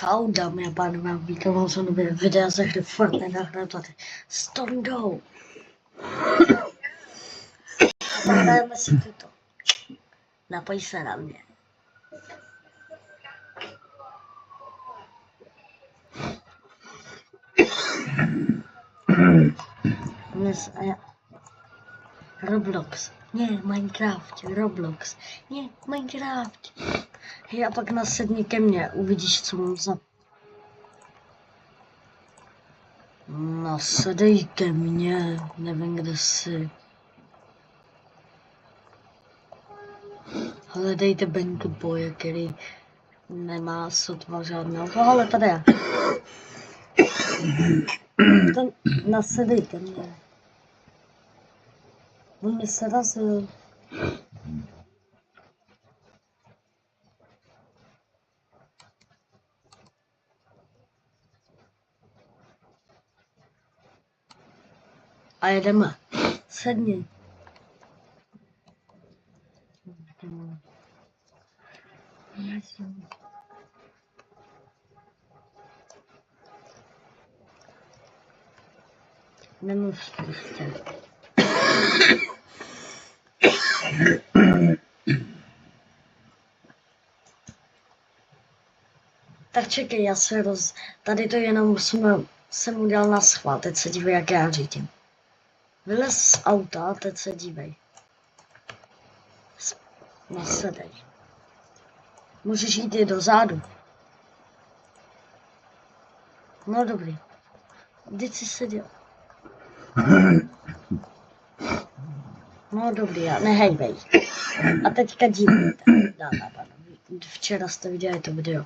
Čau, dámy a pánové, vítám vás u nové videa ze hry Fortnite nahrávate s Tondou. A zahrajeme si toto. Napoj se na mě. Dnes a já... Roblox. Ne, Minecraft. Roblox. Ne, Minecraft. Hej, a pak nasedni ke mně, uvidíš, co mám za... Nasedej ke mně, nevím, kde jsi. Hledejte Bank Boye, který nemá sotva žádného, ale tady je. Ten nasedej ke mně. On mi srazil. A jedeme. Sedni. Nemůžu prostě. Tak čekej, já se Tady to jenom jsem udělal na schvál, teď se dívej, jak já řídím. Vylez z auta, teď se dívej. Nasedej. Můžeš jít i dozadu. No dobrý. Vždyť jsi seděl. No dobrý, já nehejbej. A teďka dívejte. Včera jste viděli to video.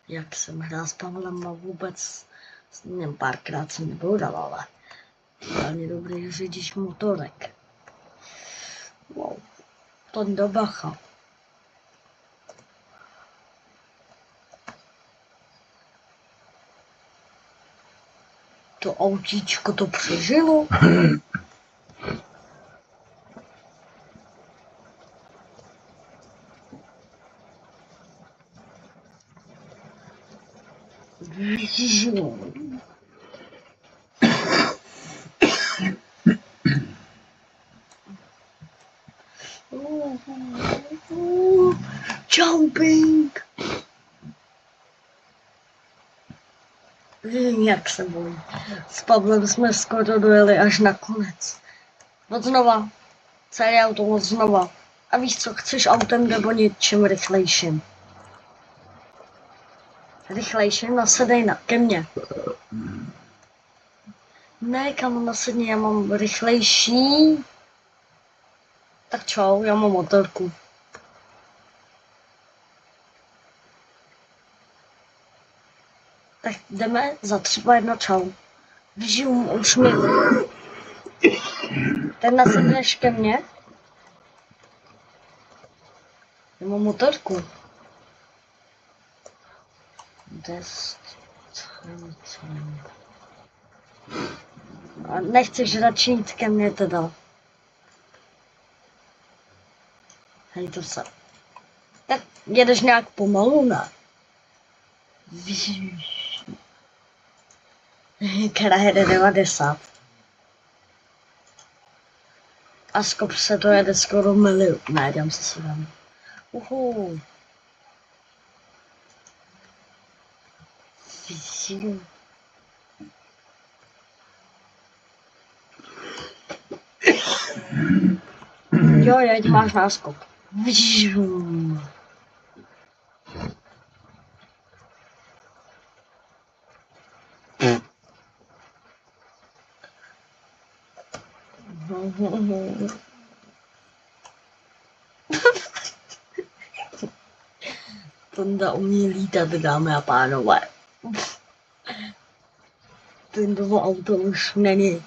Jak jsem hrál s Pavlem a vůbec s ním párkrát jsem nebudal, ale velmi dobrý řidič motorek. Wow. Tondo bacha. To autíčko to přežilo. Vyžilo. Jumping. Vím, jak se bojím. S Pavlem jsme skoro dojeli až na konec. Od znova. Celý auto od znova. A víš co, chceš autem nebo něčím rychlejším? Rychlejším, nasedej ke mně. Ne, kam nasedni, já mám rychlejší. Tak čau, já mám motorku. Tak jdeme za 3, 2, 1, čau. Vyžiju, už mi. Teď nasedneš ke mně. Já mám motorku. 10. A nechceš radši jít ke mně teda. Hej, to se. Tak jedeš nějak pomalu, ne? Která jede 90. A skop se to jede skoro milion. Ne, jdem se sám. Uhu. Jo, jeď, máš náskok. Tonda umí lítat, dámy a pánové. Tondovo auto už není.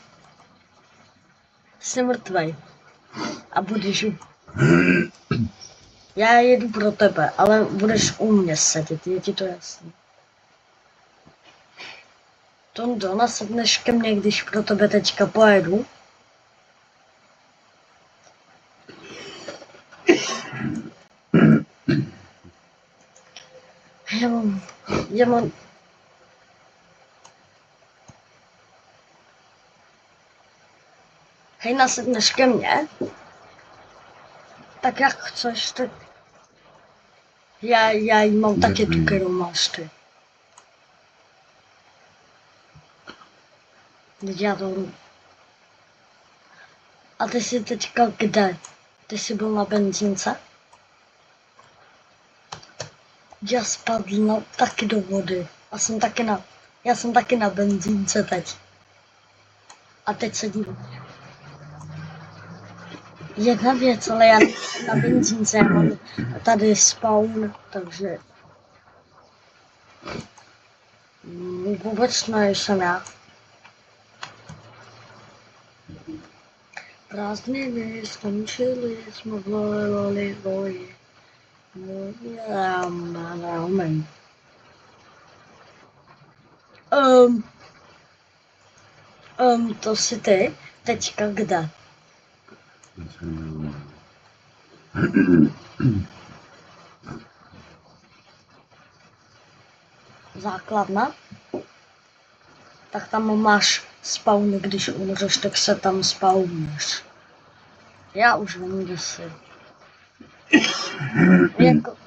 Jsi mrtvej. A budeš... Já jedu pro tebe, ale budeš u mě sedět, je ti to jasný. Tondo, nasedneš ke mně, když pro tebe teďka pojedu. Já mám. Hej, nasedneš ke mně? Tak jak chceš, tak já jí mám taky tu, kterou máš ty. Teď já to... A ty jsi teďka kde? Ty jsi byl na benzínce? Já spadl taky do vody. Já jsem taky na benzínce teď. A teď se dívám. Jedna věc, ale já na benzínce já mám tady spawn, takže... Vůbec nejsem já. Prázdniny skončily, jsme volili boji. To jsi ty? Teďka kde? Základna? Tak tam máš spawn, když umřeš, tak se tam spawnuješ. Já už vím, kde jsi.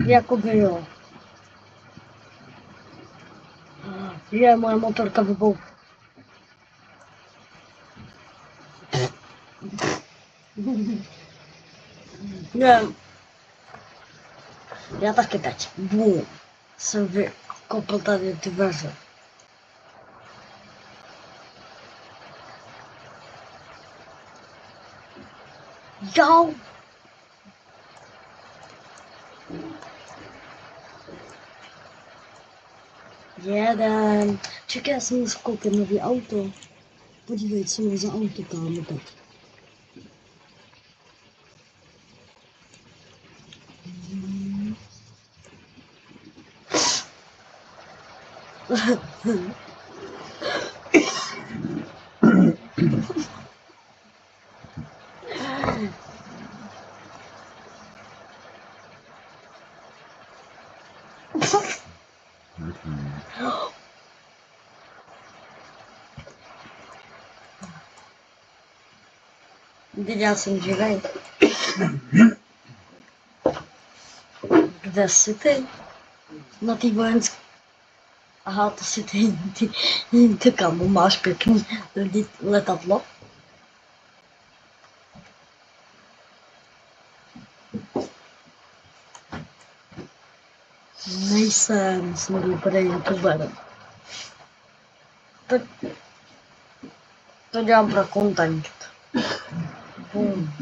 Jakoby jo. Je, moje motorka vybou. Ne. Já taky teď. Bum. Jsem vykopl tady dveře. Jo. Jeden. Čekaj, já jsem musel koupit nový auto. Podívej, co mám za auto, kámo, teď. Teď já jsem živej. Kde jsi ty? Na té vojenské. Aha, to si ty kamo, máš pěkný letadlo. Nejsem, jsem dobrý youtuber. To dělám pro content. Bum.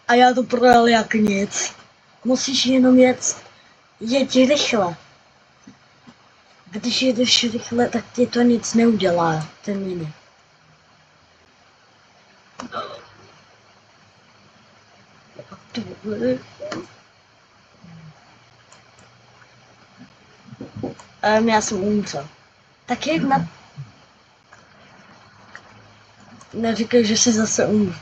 A já to projel jak nic. Musíš jenom jeď rychle. Když jedeš rychle, tak ti to nic neudělá, ten jiný. Já jsem umřel. Tak jedna. Neříkej, že jsi zase umřel.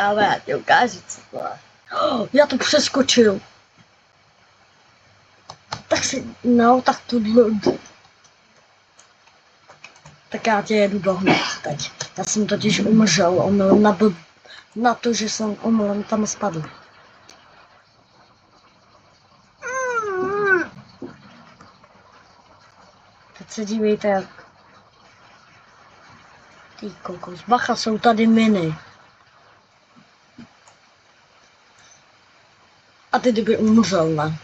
Ale já ti ukážu, co to je. Já to přeskočil. Tak si, no, tak tak já tě jedu dohnat teď. Já jsem totiž umřel, omylem na to, že jsem omylem tam spadl. Teď se dívejte, jak... Ty kokos, bacha, jsou tady miny. A ty kdyby umřel, ne?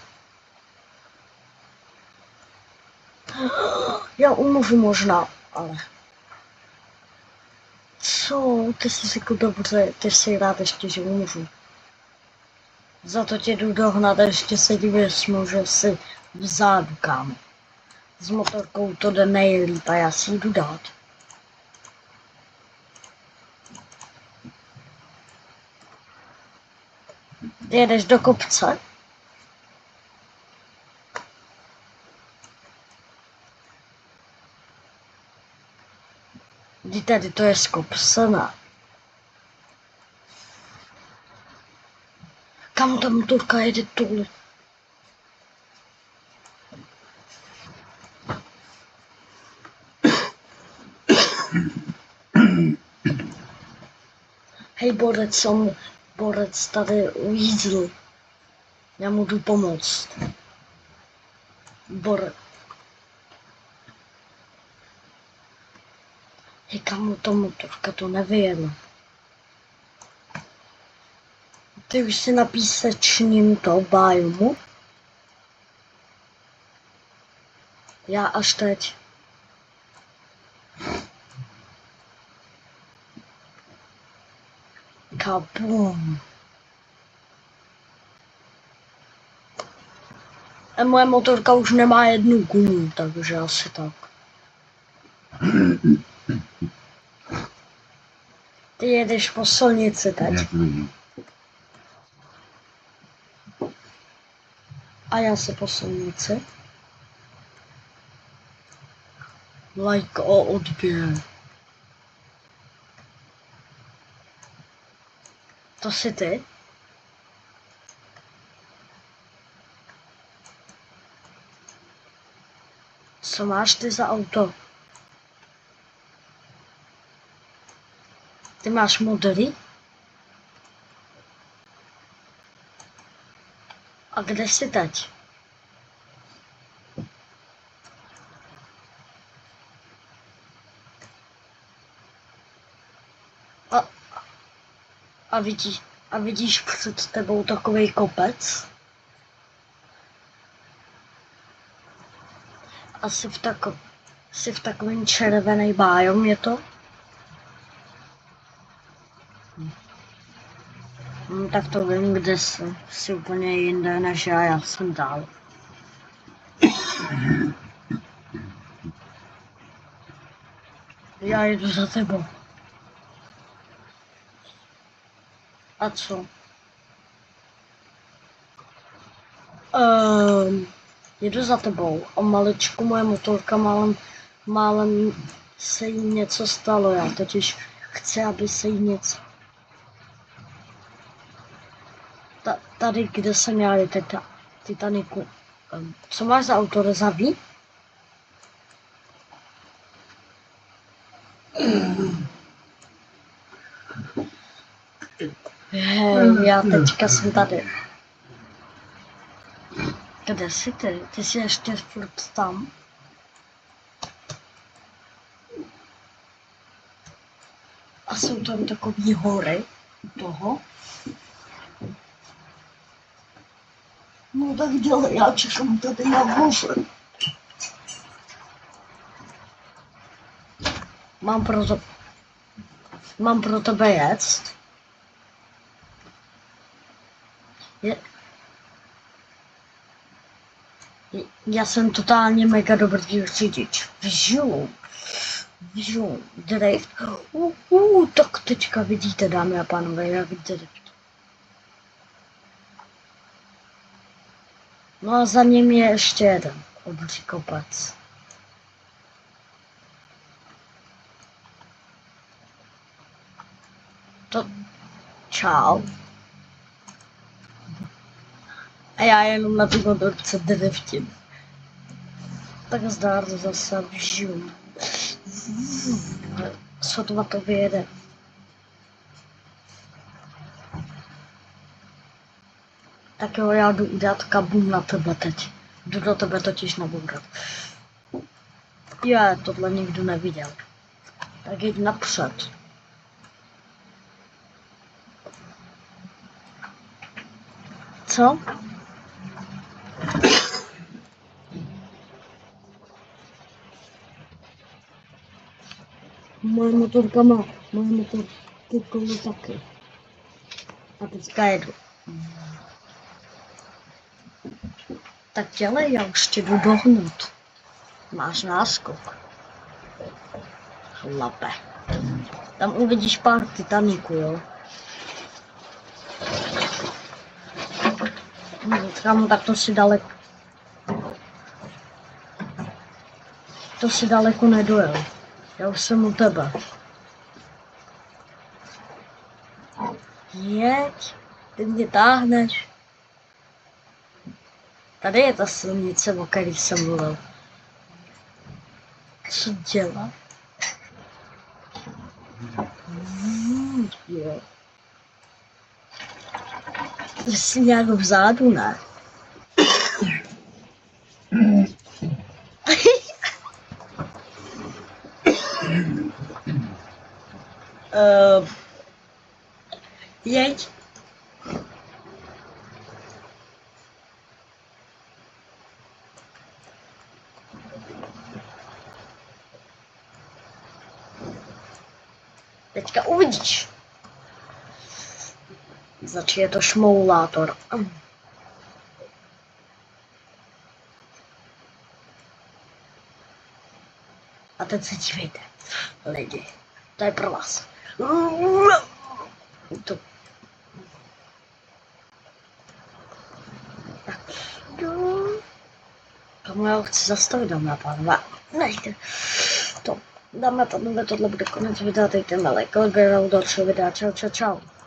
Já umřu možná, ale... Co? Ty jsi řekl dobře, ty jsi rád ještě, že umřu. Za to tě jdu dohnat a ještě se díváš, že jsi vzadu, kámo. S motorkou to jde nejlíp a já si jdu dát. Jedeš do kopce? Kdy tady to je skopsaná. Kam ta motorka jede tohle? Hej, borec tady ujízdl. Já mu jdu pomoct. Hej, kam ta motorka to nevyjela. Ty už si na písečním to biomu. Já až teď. Kabum. A moje motorka už nemá jednu gumu, takže asi tak. Ty jedeš po silnici teď. A já se po silnici. Like o odběr. To jsi ty? Co máš ty za auto? Ty máš modely? A kde jsi teď? A vidíš před tebou takovej kopec? A jsi v takovém červený bájom, je to? Tak to vím, kde jsi úplně jinde než já jsem dál. Já jedu za tebou. A co? Jedu za tebou a maličku moje motorka málem se jí něco stalo, já totiž chci, aby se jí něco... Tady, kde jsem já, je Titaniku. Co máš za auto, rezavý? Já teďka jsem tady. Kde jsi ty? Ty jsi ještě furt tam. A jsou tam takový hory toho. No tak dělej, já čekám tady na vůz. Mám pro tebe jet. Já jsem totálně mega dobrý řidič. Vžu, drift. Tak teďka vidíte, dámy a pánové, jak drift. No a za ním je ještě jeden obří kopec. To... Čau. A já jenom na ty motorce driftím. Tak zdár zase vžiju. Sotva to vyjede. Tak jo, já jdu udělat kabum na tebe teď. Jdu do tebe totiž nabourat. Já tohle nikdo neviděl. Tak jď napřed. Co? Moje motorka kolo taky. A teďka jedu. Tak dělej, já už tě jdu dohnout. Máš náskok. Chlape. Tam uvidíš pár Titaniků, jo? Kámo, tak to si daleko. To si daleko nedojel. Já už jsem u tebe. Jeď, ty mě táhneš. Tady je ta silnice, o který jsem mluvil. Co dělá? Jo. Jsi nějak vzadu, ne? Jeď. Teďka uvidíš. Začne to šmoulátor. A teď se dívejte, lidi. To je pro vás. To. Tak. Tomu já chci zastavit, dámy a pánové. Nejde. To. Dáme tohle bude konec videa, dejte mi like, odběr, dalšího videa. Čau, čau, čau.